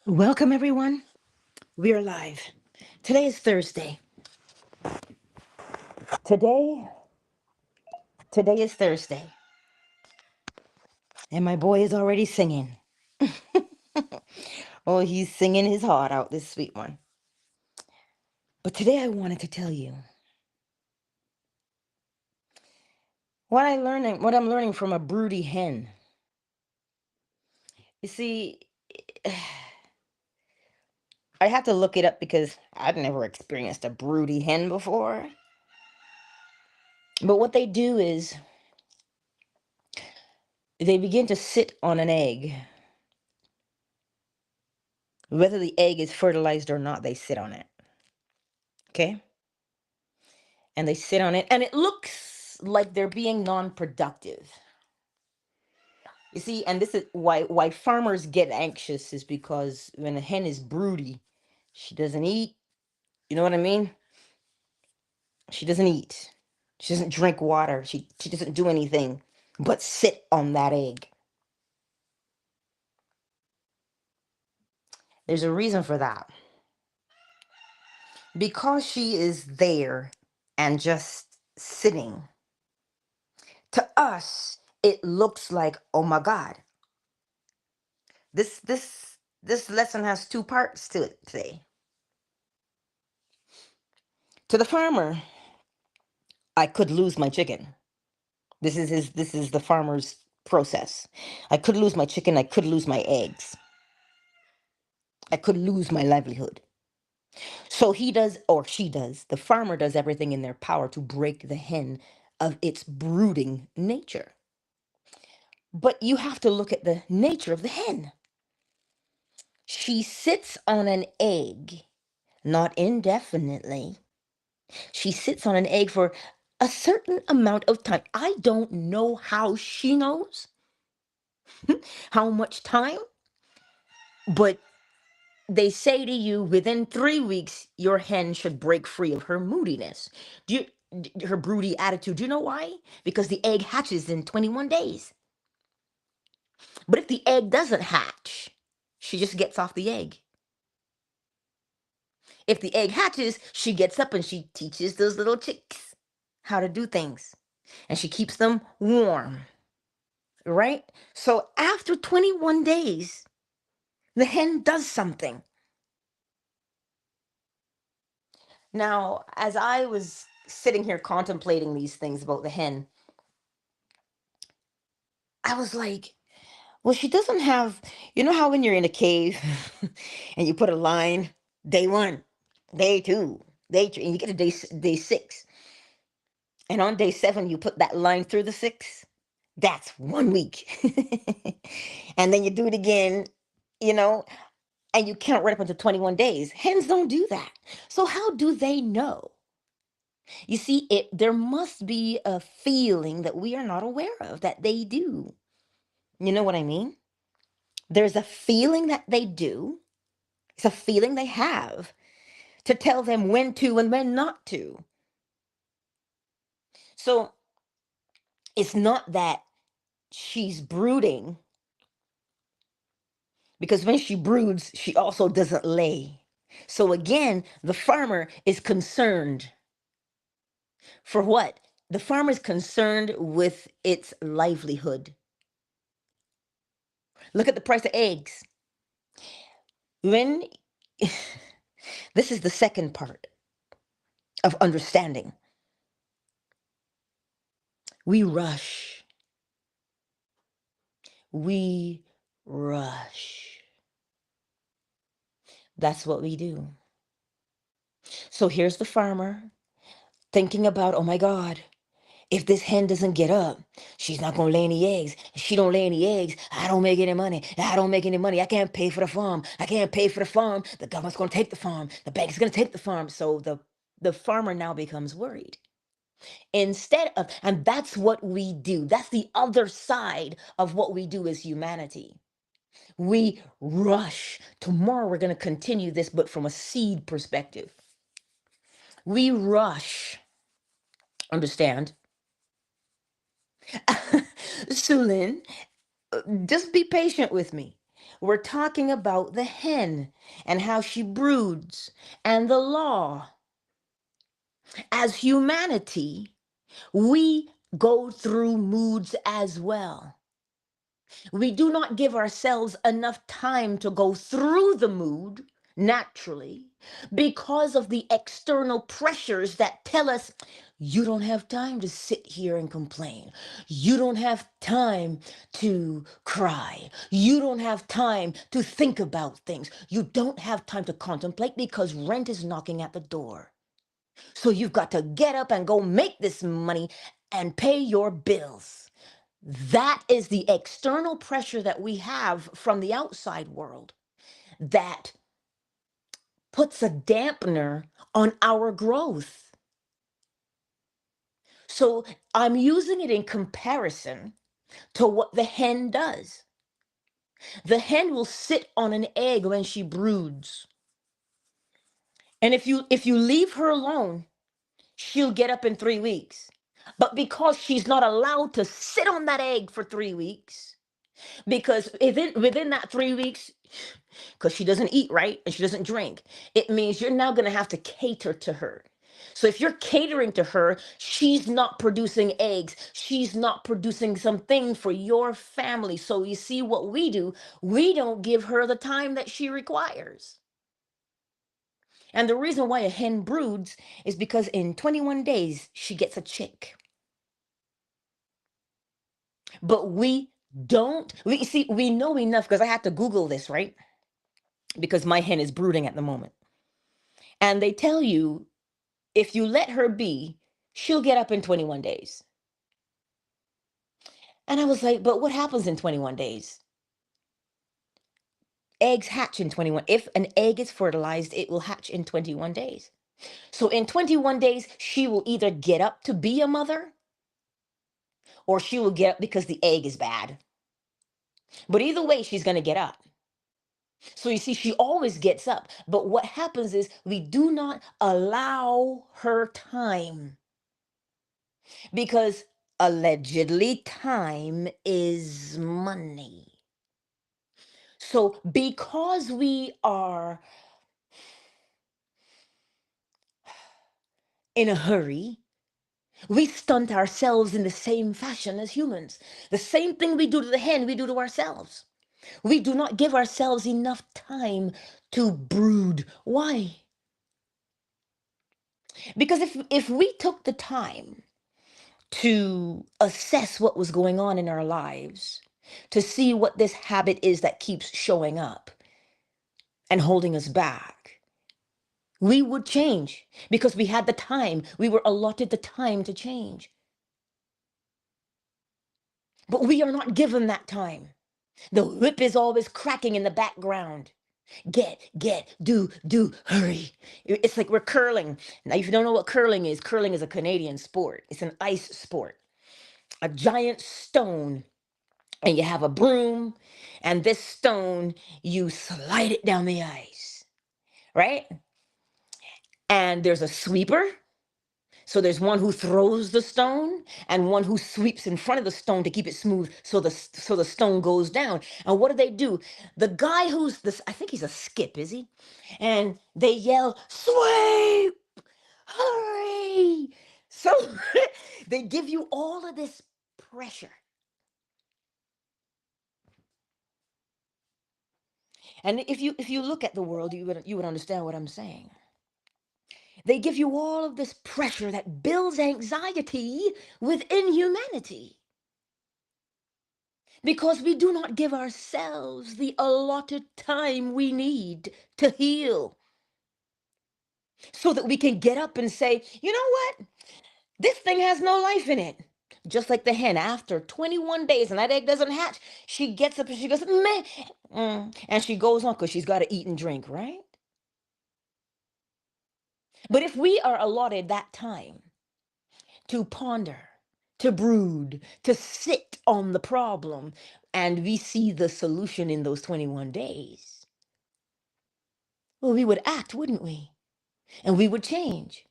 Welcome, everyone. We are live. Today is Thursday. Today, today is Thursday, and my boy is already singing. Oh, he's singing his heart out, this sweet one. But today, I wanted to tell you what I'm learning from a broody hen. You see, I had to look it up because I've never experienced a broody hen before. But what they do is they begin to sit on an egg. Whether the egg is fertilized or not, they sit on it. Okay? And they sit on it, and it looks like they're being non-productive. You see, and this is why farmers get anxious, is because when a hen is broody, she doesn't eat. You know what I mean? She doesn't eat. She doesn't drink water. She doesn't do anything but sit on that egg. There's a reason for that. Because she is there and just sitting. To us, it looks like, oh my God. This lesson has two parts to it today. To the farmer, I could lose my chicken. This is the farmer's process. I could lose my chicken, I could lose my eggs. I could lose my livelihood. So he does, or she does, the farmer does everything in their power to break the hen of its brooding nature. But you have to look at the nature of the hen. She sits on an egg, not indefinitely. She sits on an egg for a certain amount of time. I don't know how she knows how much time, but they say to you within 3 weeks, your hen should break free of her moodiness. Do you, her broody attitude. Do you know why? Because the egg hatches in 21 days. But if the egg doesn't hatch, she just gets off the egg. If the egg hatches, she gets up and she teaches those little chicks how to do things. And she keeps them warm. Right? So after 21 days, the hen does something. Now, as I was sitting here contemplating these things about the hen, I was like, well, she doesn't have, you know how when you're in a cave and you put a line, day one, day two, day three, and you get to day six. And on day seven, you put that line through the six. That's 1 week. And then you do it again, you know, and you count right up into 21 days. Hens don't do that. So how do they know? You see, there must be a feeling that we are not aware of that they do. You know what I mean? There's a feeling that they do. It's a feeling they have to tell them when to and when not to. So it's not that she's brooding, because when she broods, she also doesn't lay. So again, the farmer is concerned. For what? The farmer is concerned with its livelihood. Look at the price of eggs. When this is the second part of understanding. We rush. We rush. That's what we do. So here's the farmer thinking about, oh my God, if this hen doesn't get up, she's not going to lay any eggs. If she don't lay any eggs, I don't make any money. I don't make any money. I can't pay for the farm. I can't pay for the farm. The government's going to take the farm. The bank's going to take the farm. So the farmer now becomes worried. Instead of, and that's what we do. That's the other side of what we do as humanity. We rush. Tomorrow we're going to continue this, but from a seed perspective. We rush. Understand? Sulin, just be patient with me. We're talking about the hen and how she broods and the law. As humanity, we go through moods as well. We do not give ourselves enough time to go through the mood naturally because of the external pressures that tell us you don't have time to sit here and complain. You don't have time to cry. You don't have time to think about things. You don't have time to contemplate because rent is knocking at the door. So you've got to get up and go make this money and pay your bills. That is the external pressure that we have from the outside world that puts a dampener on our growth. So I'm using it in comparison to what the hen does. The hen will sit on an egg when she broods. And if you leave her alone, she'll get up in 3 weeks. But because she's not allowed to sit on that egg for 3 weeks, because within that 3 weeks, because she doesn't eat right and she doesn't drink, it means you're now going to have to cater to her. So if you're catering to her, she's not producing eggs. She's not producing something for your family. So you see what we do, we don't give her the time that she requires. And the reason why a hen broods is because in 21 days, she gets a chick. But we know enough because I had to Google this, right? Because my hen is brooding at the moment. And they tell you if you let her be, she'll get up in 21 days. And I was like, but what happens in 21 days? Eggs hatch in 21. If an egg is fertilized, it will hatch in 21 days. So in 21 days, she will either get up to be a mother or she will get up because the egg is bad. But either way, she's going to get up. So you see, she always gets up. But what happens is we do not allow her time because allegedly time is money. So because we are in a hurry, we stunt ourselves in the same fashion as humans. The same thing we do to the hen, we do to ourselves. We do not give ourselves enough time to brood. Why? Because if we took the time to assess what was going on in our lives, to see what this habit is that keeps showing up and holding us back, we would change because we had the time. We were allotted the time to change. But we are not given that time. The whip is always cracking in the background. Do, hurry. It's like we're curling. Now, if you don't know what curling is a Canadian sport. It's an ice sport. A giant stone, and you have a broom, and this stone, you slide it down the ice, right? And there's a sweeper. So there's one who throws the stone and one who sweeps in front of the stone to keep it smooth so the stone goes down. And what do? The guy who's this, I think he's a skip, is he? And they yell, "Sweep! Hurry!" So they give you all of this pressure. And if you look at the world, you would understand what I'm saying. They give you all of this pressure that builds anxiety within humanity. Because we do not give ourselves the allotted time we need to heal. So that we can get up and say, you know what? This thing has no life in it. Just like the hen, after 21 days and that egg doesn't hatch, she gets up and she goes, meh. And she goes on because she's got to eat and drink, right? But if we are allotted that time to ponder, to brood, to sit on the problem, and we see the solution in those 21 days, well, we would act, wouldn't we? And we would change.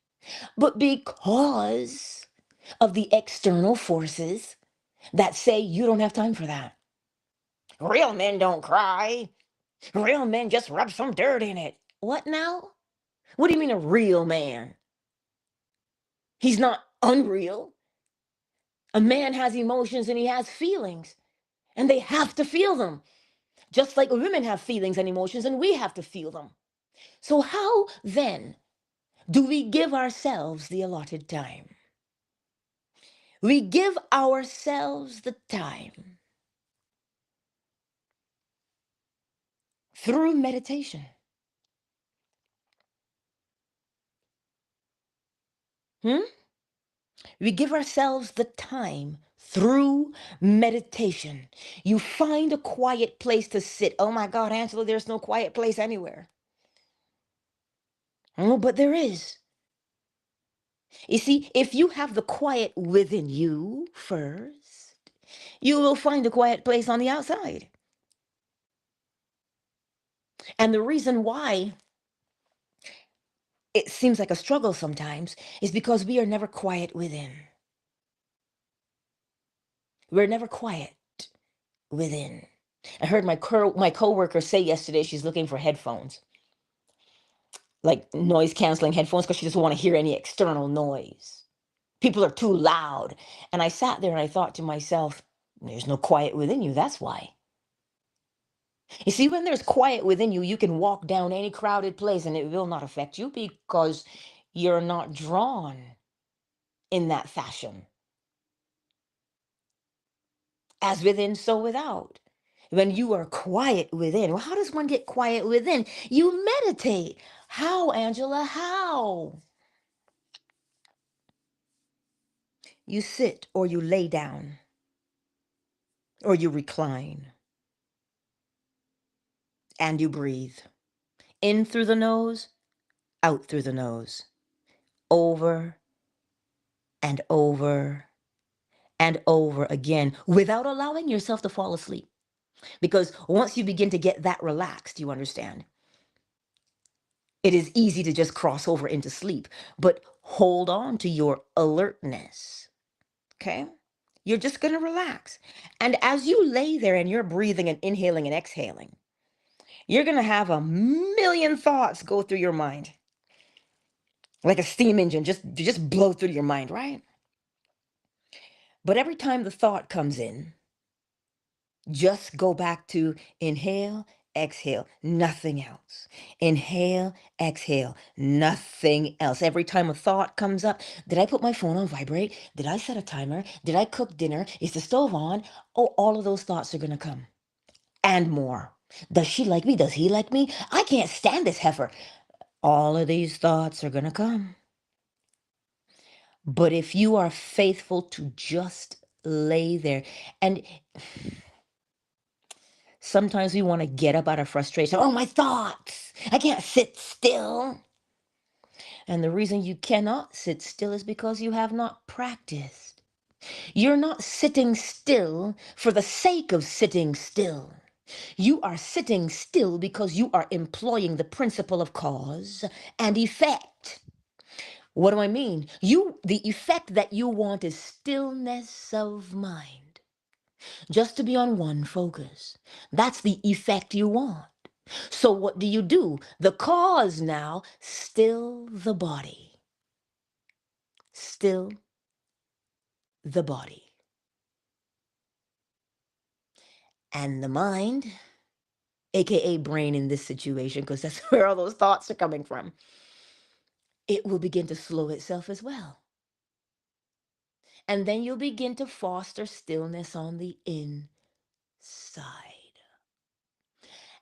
But because of the external forces that say you don't have time for that, real men don't cry. Real men just rub some dirt in it. What now? What do you mean a real man? He's not unreal. A man has emotions and he has feelings, and they have to feel them. Just like women have feelings and emotions, and we have to feel them. So, how then do we give ourselves the allotted time? We give ourselves the time through meditation. Hmm? We give ourselves the time through meditation. You find a quiet place to sit. Oh my God, Angela, there's no quiet place anywhere. Oh, but there is. You see, if you have the quiet within you first, you will find a quiet place on the outside. And the reason why it seems like a struggle sometimes is because we are never quiet within. We're never quiet within. I heard my coworker say yesterday she's looking for headphones, like noise canceling headphones, because she doesn't want to hear any external noise. People are too loud. And I sat there and I thought to myself, there's no quiet within you. That's why. You see, when there's quiet within you, you can walk down any crowded place and it will not affect you because you're not drawn in that fashion. As within, so without. When you are quiet within, well, how does one get quiet within? You meditate. How, Angela? How? You sit or you lay down or you recline and you breathe in through the nose, out through the nose, over and over and over again without allowing yourself to fall asleep. Because once you begin to get that relaxed, you understand, it is easy to just cross over into sleep, but hold on to your alertness. Okay? You're just going to relax. And as you lay there and you're breathing and inhaling and exhaling, you're going to have a million thoughts go through your mind. Like a steam engine, just blow through your mind, right? But every time the thought comes in, just go back to inhale, exhale, nothing else. Inhale, exhale, nothing else. Every time a thought comes up, did I put my phone on vibrate? Did I set a timer? Did I cook dinner? Is the stove on? Oh, all of those thoughts are going to come. And more. Does she like me? Does he like me? I can't stand this heifer. All of these thoughts are going to come. But if you are faithful to just lay there, and sometimes we want to get up out of frustration. Oh, my thoughts. I can't sit still. And the reason you cannot sit still is because you have not practiced. You're not sitting still for the sake of sitting still. You are sitting still because you are employing the principle of cause and effect. What do I mean? The effect that you want is stillness of mind. Just to be on one focus. That's the effect you want. So what do? The cause now, still the body. Still the body. And the mind, aka brain in this situation, because that's where all those thoughts are coming from, it will begin to slow itself as well. And then you'll begin to foster stillness on the inside.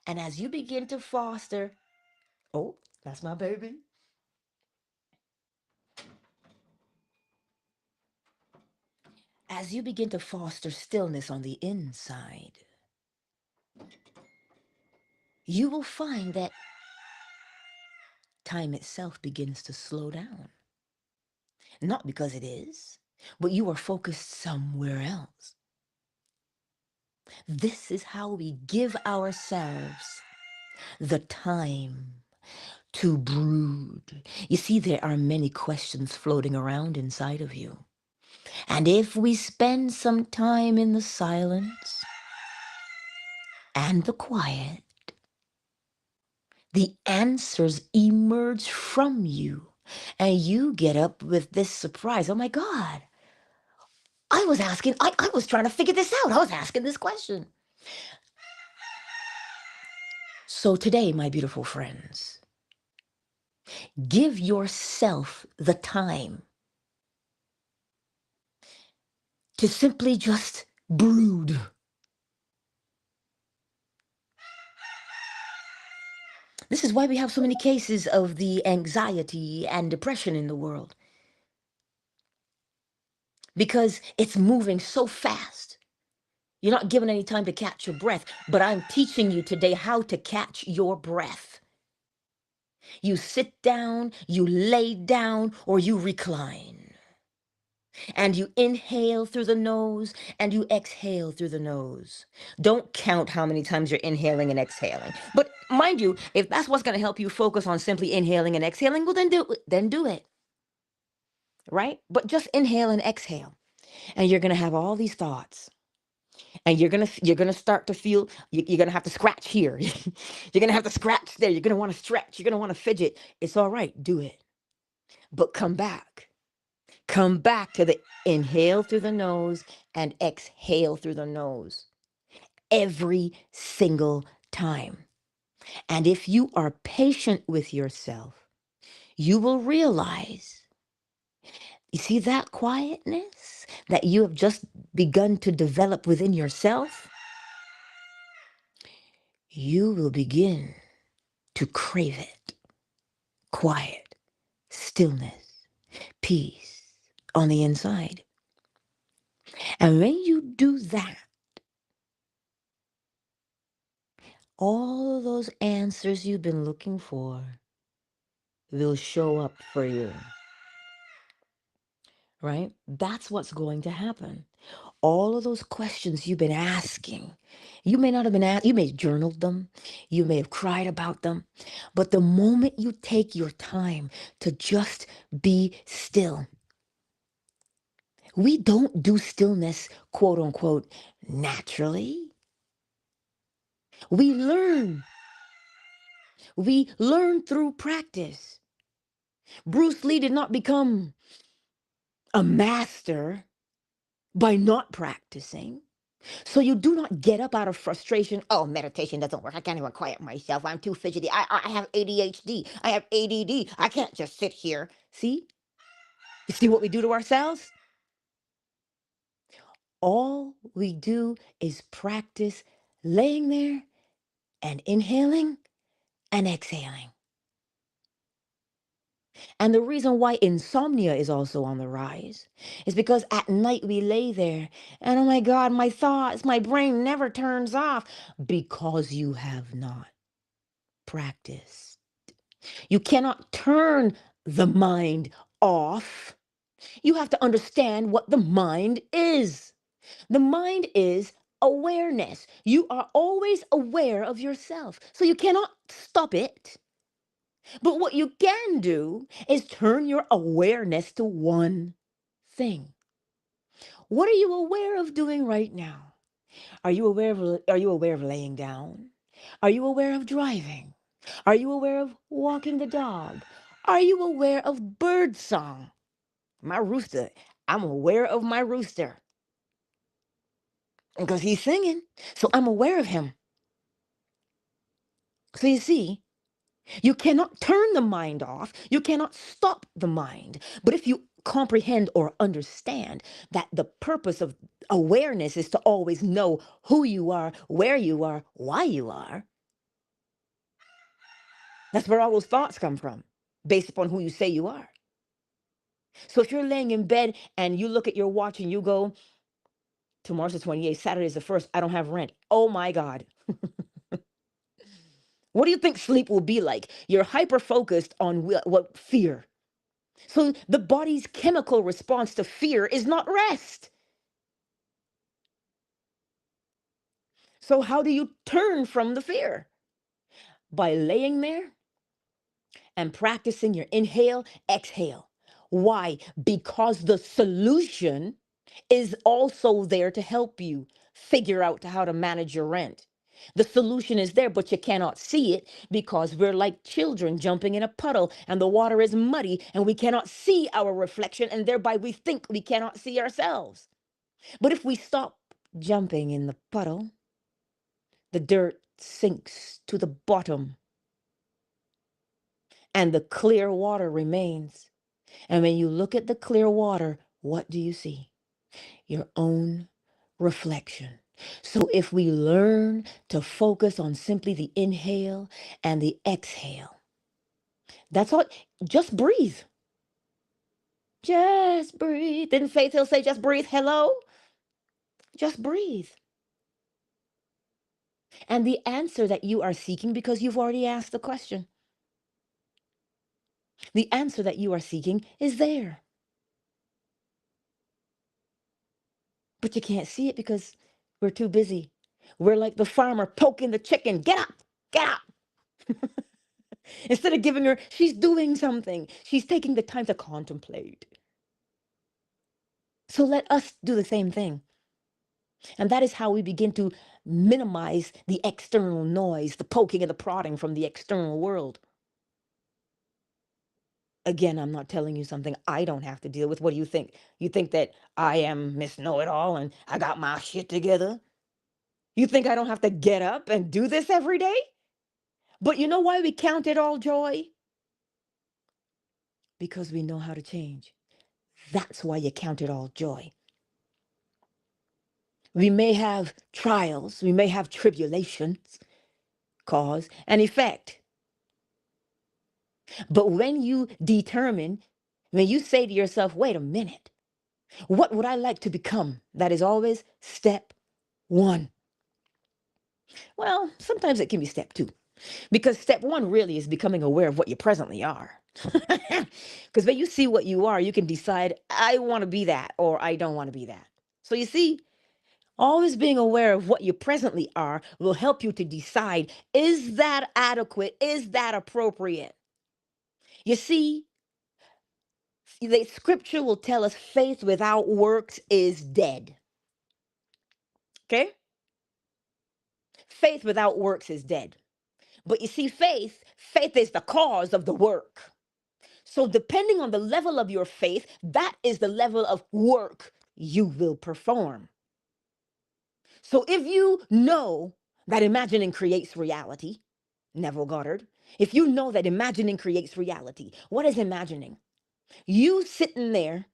And as you begin to foster, oh, that's my baby. As you begin to foster stillness on the inside, you will find that time itself begins to slow down. Not because it is, but you are focused somewhere else. This is how we give ourselves the time to brood. You see, there are many questions floating around inside of you. And if we spend some time in the silence and the quiet, the answers emerge from you. And you get up with this surprise. Oh my God, I was trying to figure this out. I was asking this question. So today, my beautiful friends, give yourself the time to simply just brood. This is why we have so many cases of the anxiety and depression in the world, because it's moving so fast. You're not given any time to catch your breath, but I'm teaching you today how to catch your breath. You sit down, you lay down, or you recline. And you inhale through the nose and you exhale through the nose. Don't count how many times you're inhaling and exhaling. But mind you, if that's what's going to help you focus on simply inhaling and exhaling, well, then do it. Right? But just inhale and exhale. And you're going to have all these thoughts. And you're gonna start to feel you're gonna have to scratch here. You're gonna have to scratch there. You're gonna want to stretch. You're gonna want to fidget. It's all right. Do it. But come back. Come back to the inhale through the nose and exhale through the nose every single time. And if you are patient with yourself, you will realize, you see that quietness that you have just begun to develop within yourself? You will begin to crave it. Quiet, stillness, peace on the inside. And when you do that, all those answers you've been looking for will show up for you, right? That's what's going to happen. All of those questions you've been asking, you may not have been asked, you may have journaled them, you may have cried about them, but the moment you take your time to just be still, we don't do stillness, quote unquote, naturally. We learn. We learn through practice. Bruce Lee did not become a master by not practicing. So you do not get up out of frustration. Oh, meditation doesn't work. I can't even quiet myself. I'm too fidgety. I have ADHD. I have ADD. I can't just sit here. See? You see what we do to ourselves? All we do is practice laying there and inhaling and exhaling. And the reason why insomnia is also on the rise is because at night we lay there and oh my God, my thoughts, my brain never turns off because you have not practiced. You cannot turn the mind off. You have to understand what the mind is. The mind is awareness. You are always aware of yourself. So you cannot stop it. But what you can do is turn your awareness to one thing. What are you aware of doing right now? Are you aware of laying down? Are you aware of driving? Are you aware of walking the dog? Are you aware of bird song? My rooster, I'm aware of my rooster because he's singing. So I'm aware of him. So you see, you cannot turn the mind off. You cannot stop the mind. But if you comprehend or understand that the purpose of awareness is to always know who you are, where you are, why you are, that's where all those thoughts come from, based upon who you say you are. So if you're laying in bed and you look at your watch and you go, tomorrow's the 28th, Saturday's the 1st, I don't have rent. Oh my God. What do you think sleep will be like? You're hyper focused on what fear. So the body's chemical response to fear is not rest. So how do you turn from the fear? By laying there and practicing your inhale, exhale. Why? Because the solution is also there to help you figure out how to manage your rent. The solution is there, but you cannot see it because we're like children jumping in a puddle and the water is muddy and we cannot see our reflection, and thereby we think we cannot see ourselves. But if we stop jumping in the puddle, the dirt sinks to the bottom and the clear water remains. And when you look at the clear water, what do you see? Your own reflection. So if we learn to focus on simply the inhale and the exhale, that's all. Just breathe. Just breathe. Didn't Faith Hill say just breathe? Hello? Just breathe. And the answer that you are seeking, because you've already asked the question, the answer that you are seeking is there. But you can't see it because we're too busy. We're like the farmer poking the chicken. Get up, get up. Instead of giving her, she's doing something. She's taking the time to contemplate. So let us do the same thing. And that is how we begin to minimize the external noise, the poking and the prodding from the external world. Again, I'm not telling you something I don't have to deal with. What do you think? You think that I am Miss Know-it-all and I got my shit together? You think I don't have to get up and do this every day? But you know why we count it all joy? Because we know how to change. That's why you count it all joy. We may have trials, we may have tribulations, cause and effect. But when you determine, when you say to yourself, wait a minute, what would I like to become? That is always step one. Well, sometimes it can be step two, because step one really is becoming aware of what you presently are. Because when you see what you are, you can decide, I want to be that, or I don't want to be that. So you see, always being aware of what you presently are will help you to decide, is that adequate? Is that appropriate? You see, the scripture will tell us faith without works is dead. Okay? Faith without works is dead. But you see, faith is the cause of the work. So depending on the level of your faith, that is the level of work you will perform. So if you know that imagining creates reality, Neville Goddard, if you know that imagining creates reality, what is imagining? You sitting there,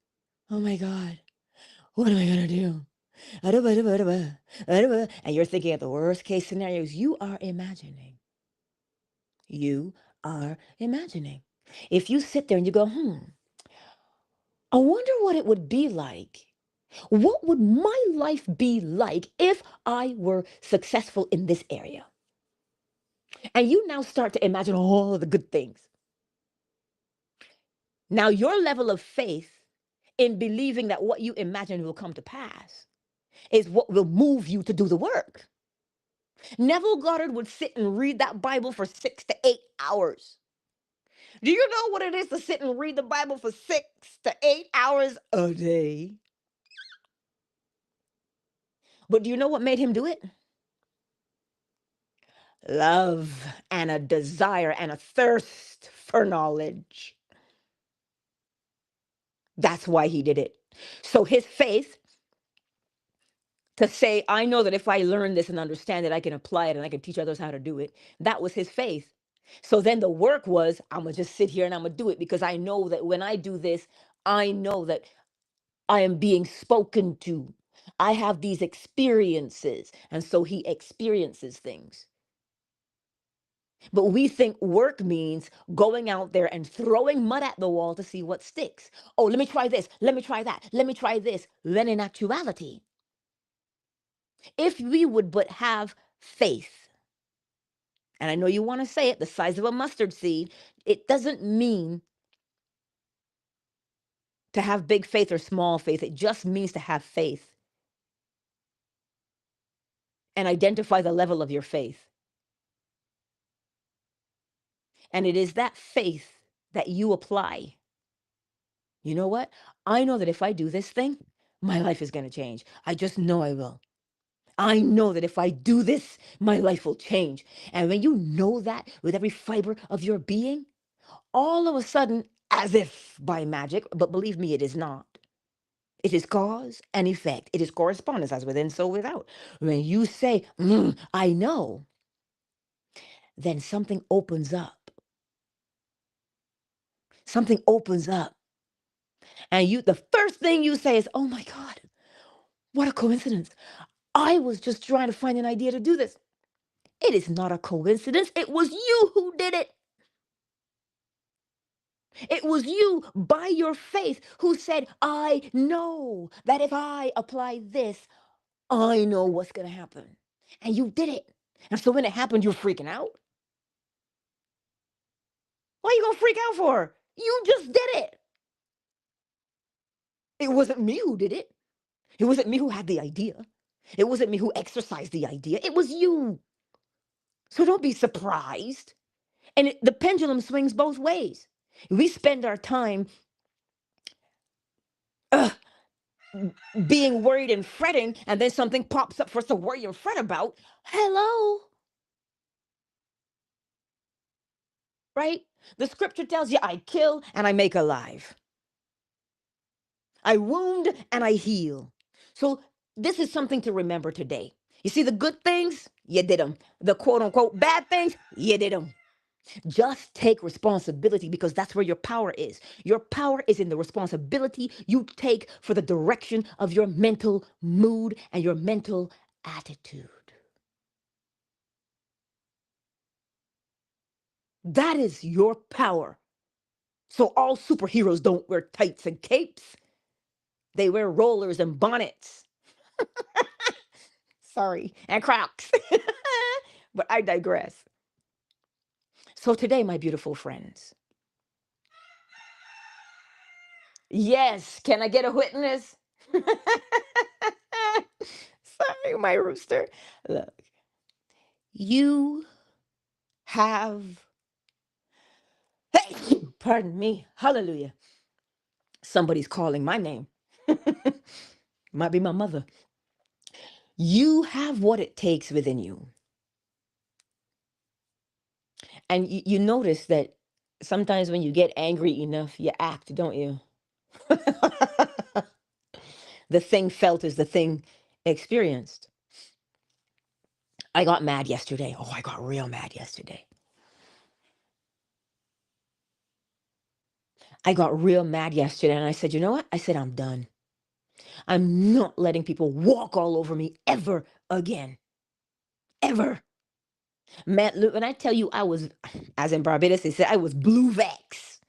oh my God, what am I going to do? And you're thinking of the worst case scenarios. You are imagining. You are imagining. If you sit there and you go, I wonder what it would be like. What would my life be like if I were successful in this area? And you now start to imagine all of the good things. Now, your level of faith in believing that what you imagine will come to pass is what will move you to do the work. Neville Goddard would sit and read that Bible for 6 to 8 hours. Do you know what it is to sit and read the Bible for 6 to 8 hours a day? But do you know what made him do it? Love and a desire and a thirst for knowledge. That's why he did it. So his faith to say, I know that if I learn this and understand it, I can apply it and I can teach others how to do it. That was his faith. So then the work was, I'm going to just sit here and I'm going to do it because I know that when I do this, I know that I am being spoken to. I have these experiences. And so he experiences things. But we think work means going out there and throwing mud at the wall to see what sticks. Oh, let me try this. Let me try that. Let me try this. Then in actuality, if we would but have faith, and I know you want to say it, the size of a mustard seed, it doesn't mean to have big faith or small faith. It just means to have faith and identify the level of your faith. And it is that faith that you apply. You know what? I know that if I do this thing, my life is going to change. I just know I will. I know that if I do this, my life will change. And when you know that with every fiber of your being, all of a sudden, as if by magic, but believe me, it is not. It is cause and effect. It is correspondence, as within, so without. When you say, I know, then something opens up. Something opens up. And the first thing you say is, oh my God, what a coincidence. I was just trying to find an idea to do this. It is not a coincidence. It was you who did it. It was you, by your faith, who said, I know that if I apply this, I know what's going to happen. And you did it. And so when it happened, you're freaking out. What are you going to freak out for? You just did it. It wasn't me who did it. It wasn't me who had the idea. It wasn't me who exercised the idea. It was you. So don't be surprised. And the pendulum swings both ways. We spend our time uh, being worried and fretting, and then something pops up for us to worry and fret about. Hello. Right? The scripture tells you, I kill and I make alive. I wound and I heal. So this is something to remember today. You see the good things? You did them. The quote unquote bad things? You did them. Just take responsibility, because that's where your power is. Your power is in the responsibility you take for the direction of your mental mood and your mental attitude. That is your power. So all superheroes don't wear tights and capes. They wear rollers and bonnets. Sorry, and Crocs. But I digress. So today, my beautiful friends, yes, can I get a witness? Sorry, my rooster. Look, you have, hey, pardon me, hallelujah. Somebody's calling my name. Might be my mother. You have what it takes within you. And you notice that sometimes when you get angry enough, you act, don't you? The thing felt is the thing experienced. I got mad yesterday. Oh, I got real mad yesterday. I got real mad yesterday, and I said, you know what? I said, I'm done. I'm not letting people walk all over me ever again. Ever. Man, look, when I tell you I was, as in Barbados, they said I was blue vex.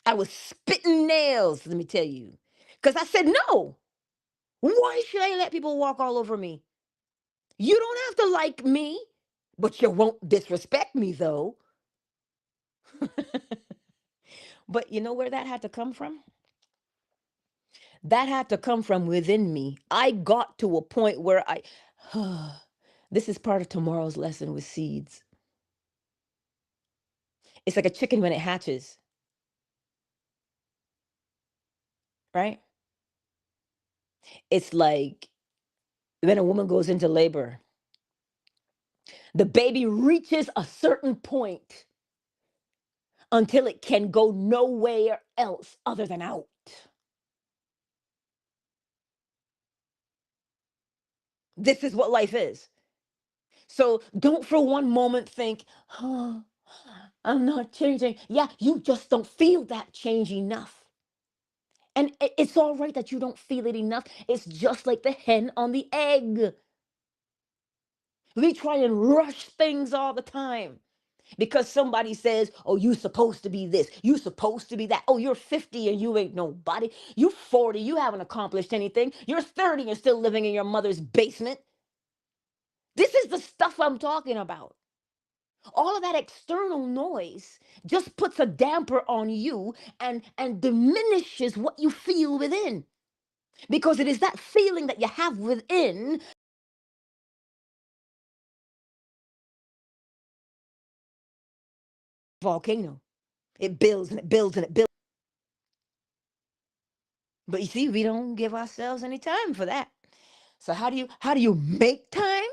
I was spitting nails, let me tell you. Because I said, no. Why should I let people walk all over me? You don't have to like me, but you won't disrespect me, though. But you know where that had to come from? That had to come from within me. I got to a point where this is part of tomorrow's lesson with seeds. It's like a chicken when it hatches, right? It's like when a woman goes into labor, the baby reaches a certain point until it can go nowhere else other than out. This is what life is. So don't for one moment think, oh, I'm not changing. Yeah, you just don't feel that change enough. And it's all right that you don't feel it enough. It's just like the hen on the egg. We try and rush things all the time because somebody says, oh, you supposed to be this, you supposed to be that. Oh, you're 50 and you ain't nobody. You 40, you haven't accomplished anything. You're 30 and still living in your mother's basement. This is the stuff I'm talking about. All of that external noise just puts a damper on you and diminishes what you feel within. Because it is that feeling that you have within volcano. It builds and it builds and it builds. But you see, we don't give ourselves any time for that. So how do you make time?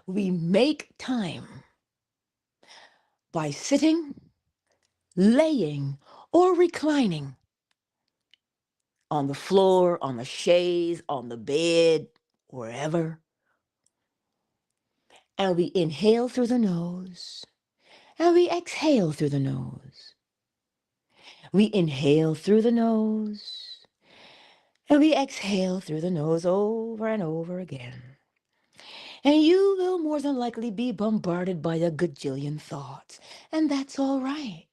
We make time by sitting, laying, or reclining on the floor, on the chaise, on the bed, wherever. And we inhale through the nose, and we exhale through the nose. We inhale through the nose, and we exhale through the nose over and over again. And you will more than likely be bombarded by a gajillion thoughts, and that's all right.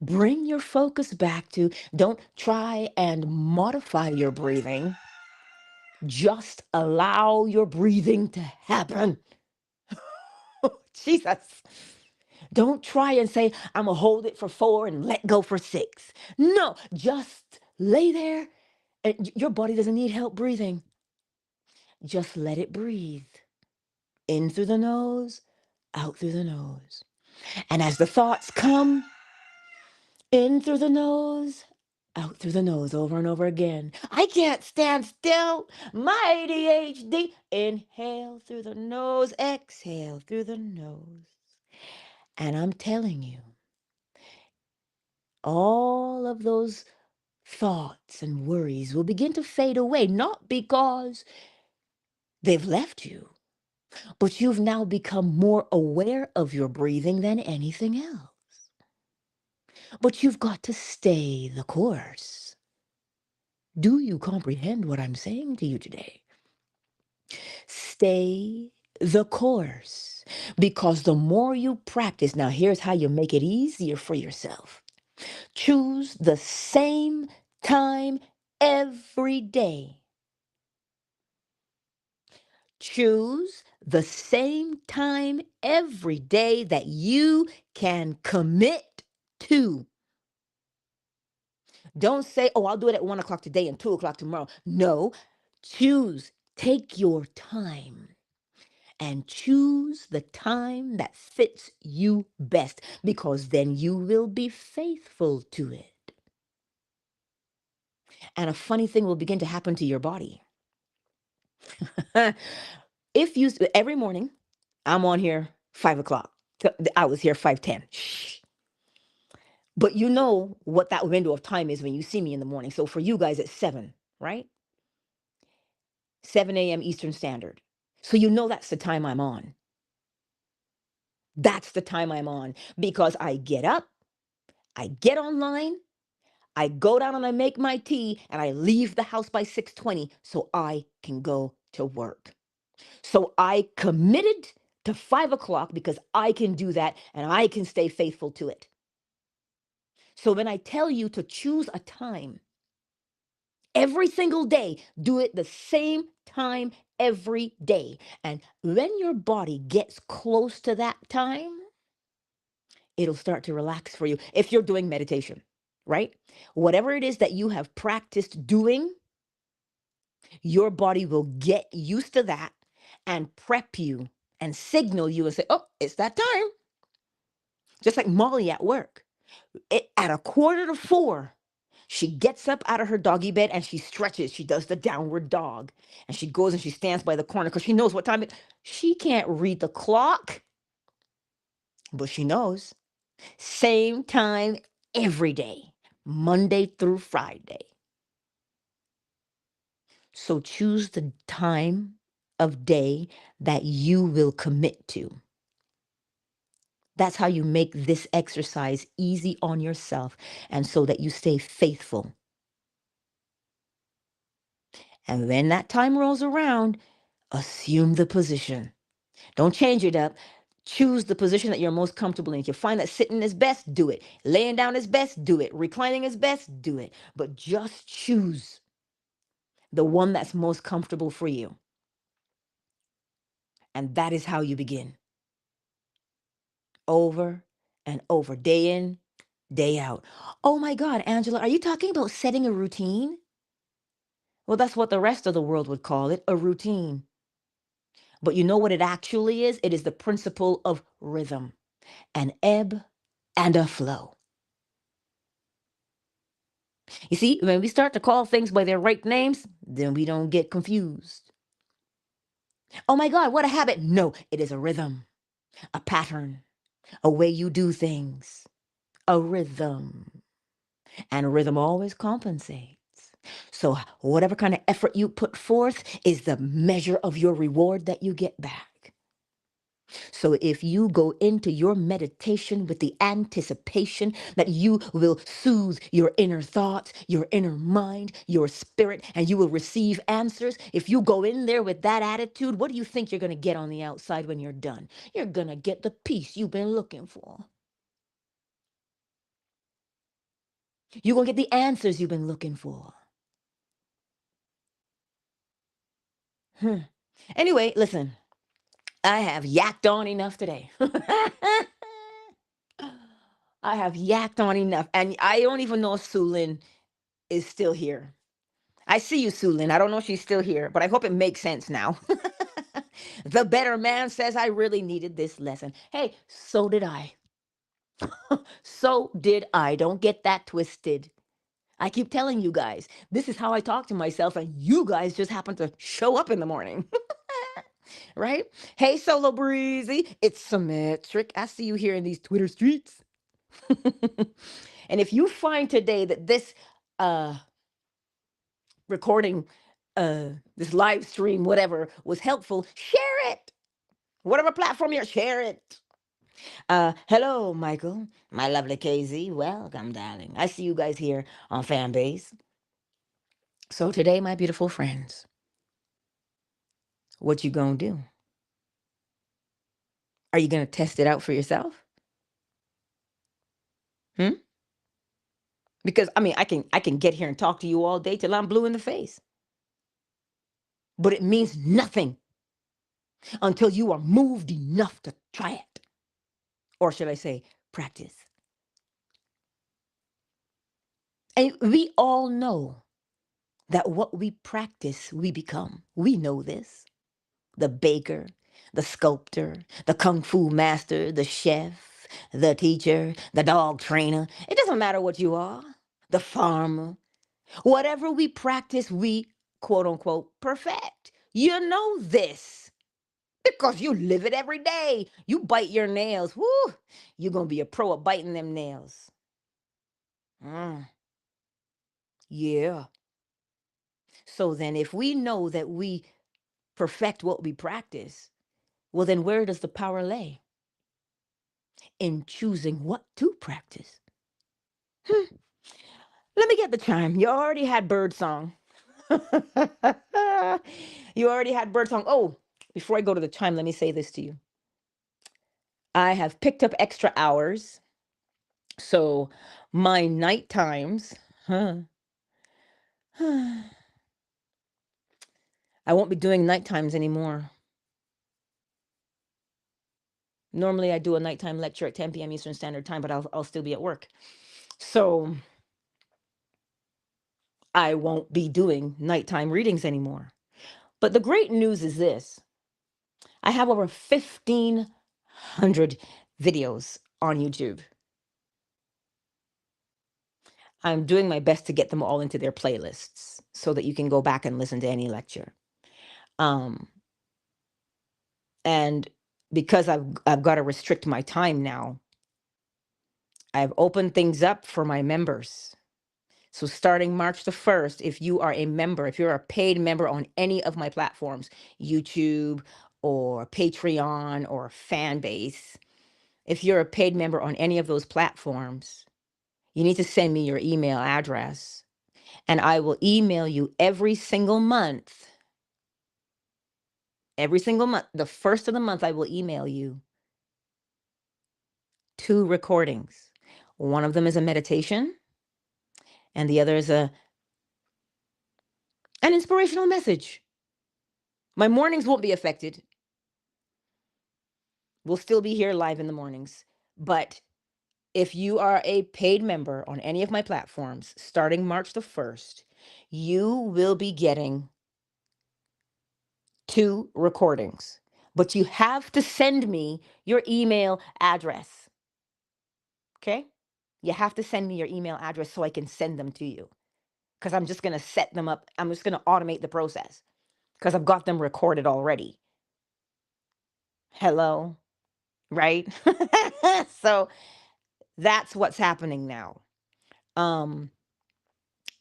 Bring your focus back to, don't try and modify your breathing. Just allow your breathing to happen. Jesus. Don't try and say, I'm going to hold it for 4 and let go for 6. No, just lay there. And your body doesn't need help breathing. Just let it breathe. In through the nose, out through the nose. And as the thoughts come, in through the nose, out through the nose, over and over again. I can't stand still. My ADHD. Inhale through the nose, exhale through the nose. And I'm telling you, all of those thoughts and worries will begin to fade away, not because they've left you, but you've now become more aware of your breathing than anything else. But you've got to stay the course. Do you comprehend what I'm saying to you today? Stay the course. Because the more you practice, now here's how you make it easier for yourself. Choose the same time every day. Choose the same time every day that you can commit to. Don't say, oh, I'll do it at 1 o'clock today and 2 o'clock tomorrow. No, choose. Take your time and choose the time that fits you best, because then you will be faithful to it. And a funny thing will begin to happen to your body. If you, every morning, I'm on here 5 o'clock. I was here 5:10. Shh. But you know what that window of time is when you see me in the morning. So for you guys, it's 7, right? 7 a.m. Eastern Standard. So you know that's the time I'm on. That's the time I'm on, because I get up, I get online, I go down and I make my tea, and I leave the house by 6:20 so I can go to work. So I committed to 5 o'clock because I can do that and I can stay faithful to it. So when I tell you to choose a time every single day, do it the same time every day. And when your body gets close to that time, it'll start to relax for you. If you're doing meditation, right? Whatever it is that you have practiced doing, your body will get used to that and prep you and signal you and say, oh, it's that time. Just like Molly at work. At a 3:45, she gets up out of her doggy bed and she stretches. She does the downward dog. And she goes and she stands by the corner because she knows what time it is. She can't read the clock, but she knows. Same time every day, Monday through Friday. So choose the time of day that you will commit to. That's how you make this exercise easy on yourself, and so that you stay faithful. And when that time rolls around, assume the position. Don't change it up. Choose the position that you're most comfortable in. If you find that sitting is best, do it. Laying down is best, do it. Reclining is best, do it. But just choose the one that's most comfortable for you. And that is how you begin. Over and over, day in, day out. Oh my God, Angela, are you talking about setting a routine? Well, that's what the rest of the world would call it, a routine. But you know what it actually is? It is the principle of rhythm, an ebb and a flow. You see, when we start to call things by their right names, then we don't get confused. Oh my God, what a habit. No, it is a rhythm, a pattern, a way you do things, a rhythm. And rhythm always compensates. So, whatever kind of effort you put forth is the measure of your reward that you get back. So, if you go into your meditation with the anticipation that you will soothe your inner thoughts, your inner mind, your spirit, and you will receive answers, if you go in there with that attitude, what do you think you're going to get on the outside when you're done? You're going to get the peace you've been looking for. You're going to get the answers you've been looking for. Anyway, listen, I have yacked on enough today. I have yacked on enough. And I don't even know if Sulin is still here. I see you, Sulin. I don't know if she's still here, but I hope it makes sense now. The better man says I really needed this lesson. Hey, so did I. So did I. Don't get that twisted. I keep telling you guys, this is how I talk to myself, and you guys just happen to show up in the morning. Right? Hey, Solo Breezy, it's symmetric. I see you here in these Twitter streets. And if you find today that this uh, recording, this live stream, whatever, was helpful, share it. Whatever platform you're, share it. Hello, Michael, my lovely KZ. Welcome, darling. I see you guys here on Fanbase. So today, my beautiful friends, what you gonna do? Are you gonna test it out for yourself? Hmm? Because I mean, I can get here and talk to you all day till I'm blue in the face. But it means nothing until you are moved enough to try it. Or should I say, practice. And we all know that what we practice, we become. We know this. The baker, the sculptor, the kung fu master, the chef, the teacher, the dog trainer. It doesn't matter what you are. The farmer. Whatever we practice, we quote unquote perfect. You know this because you live it every day. You bite your nails. Whoo, you're going to be a pro at biting them nails. Yeah. So then, if we know that we perfect what we practice, well, then where does the power lay? In choosing what to practice. Let me get the chime. You already had bird song. You already had bird song. Oh, before I go to the chime, let me say this to you. I have picked up extra hours. So my night times, I won't be doing night times anymore. Normally I do a nighttime lecture at 10 p.m. Eastern Standard Time, but I'll still be at work. So I won't be doing nighttime readings anymore. But the great news is this. I have over 1,500 videos on YouTube. I'm doing my best to get them all into their playlists so that you can go back and listen to any lecture. And because I've got to restrict my time now, I've opened things up for my members. So starting March the 1st, if you are a member, if you're a paid member on any of my platforms, YouTube or Patreon or Fanbase, if you're a paid member on any of those platforms, you need to send me your email address and I will email you every single month. Every single month, the first of the month, I will email you 2 recordings. One of them is a meditation, and the other is an inspirational message. My mornings won't be affected. We'll still be here live in the mornings. But if you are a paid member on any of my platforms, starting March the 1st, you will be getting 2 recordings. But you have to send me your email address. Okay? You have to send me your email address so I can send them to you. Because I'm just going to set them up. I'm just going to automate the process because I've got them recorded already. Hello, right? So that's what's happening now.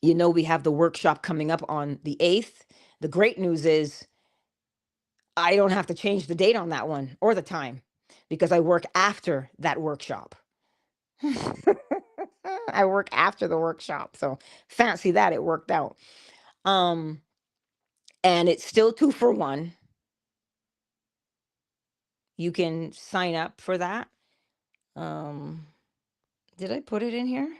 We have the workshop coming up on the 8th. The great news is I don't have to change the date on that one or the time because I work after that workshop. I work after the workshop. So fancy that, it worked out. And it's still 2 for 1. You can sign up for that. Did I put it in here?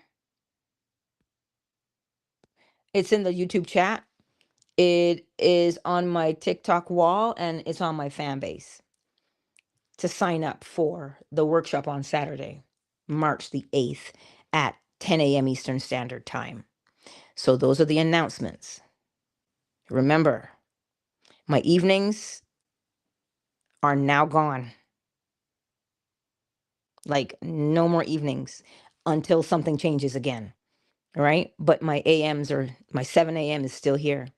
It's in the YouTube chat. It is on my TikTok wall and it's on my fan base to sign up for the workshop on Saturday, March the 8th at 10 a.m. Eastern Standard Time. So those are the announcements. Remember, my evenings are now gone. Like no more evenings until something changes again. All right. But my AMs or my 7 a.m. is still here.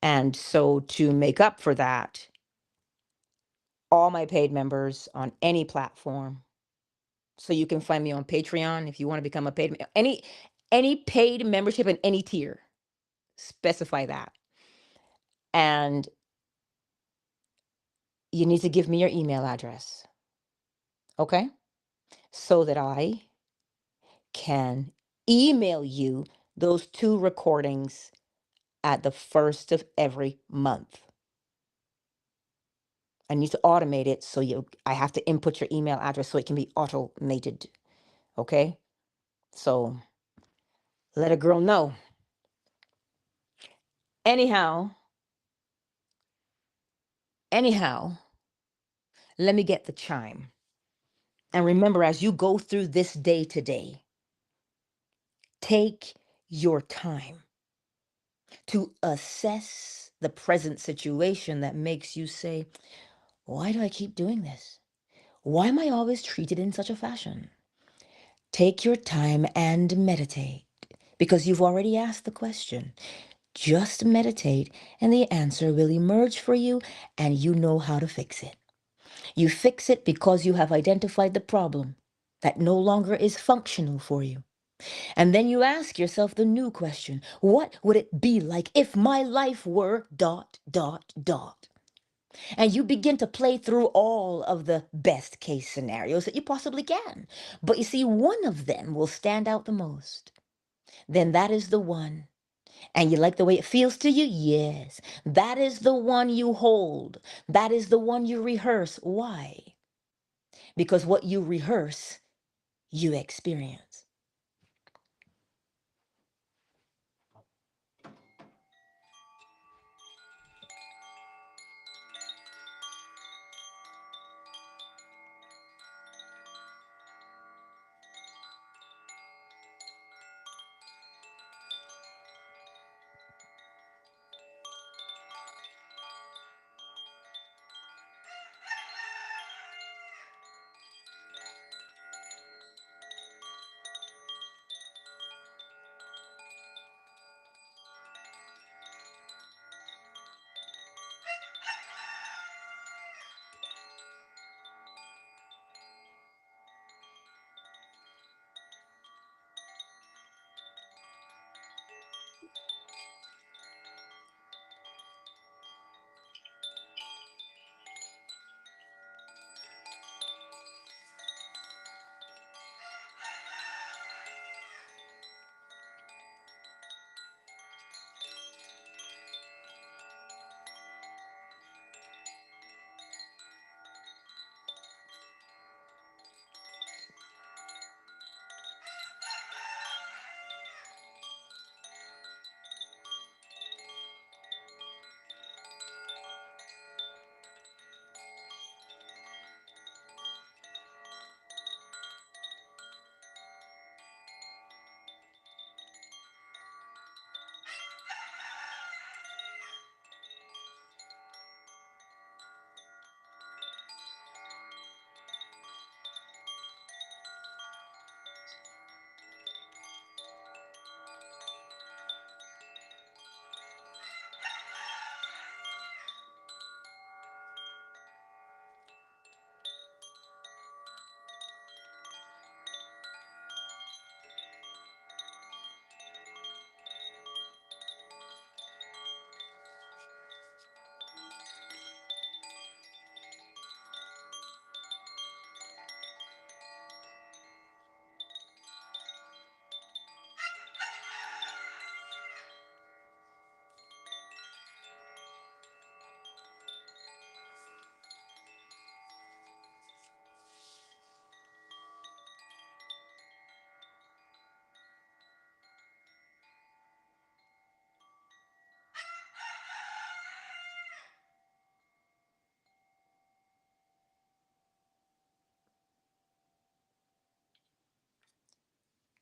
And so to make up for that, all my paid members on any platform. So you can find me on Patreon if you want to become a paid any paid membership in any tier. Specify that. And you need to give me your email address. Okay? So that I can email you those 2 recordings at the first of every month. I need to automate it so I have to input your email address so it can be automated. Okay? So let a girl know. Anyhow, let me get the chime. And remember, as you go through this day today, take your time to assess the present situation that makes you say, why do I keep doing this? Why am I always treated in such a fashion? Take your time and meditate because you've already asked the question. Just meditate and the answer will emerge for you and you know how to fix it. You fix it because you have identified the problem that no longer is functional for you. And then you ask yourself the new question, what would it be like if my life were ... And you begin to play through all of the best case scenarios that you possibly can. But you see, one of them will stand out the most. Then that is the one. And you like the way it feels to you? Yes. That is the one you hold. That is the one you rehearse. Why? Because what you rehearse, you experience.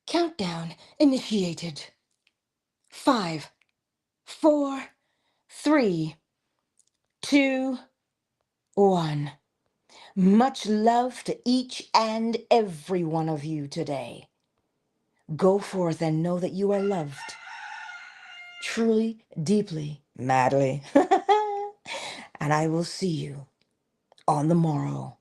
Countdown initiated. 5, 4, 3, 2, 1. Much love to each and every one of you today. Go forth and know that you are loved. Truly, deeply, madly. And I will see you on the morrow.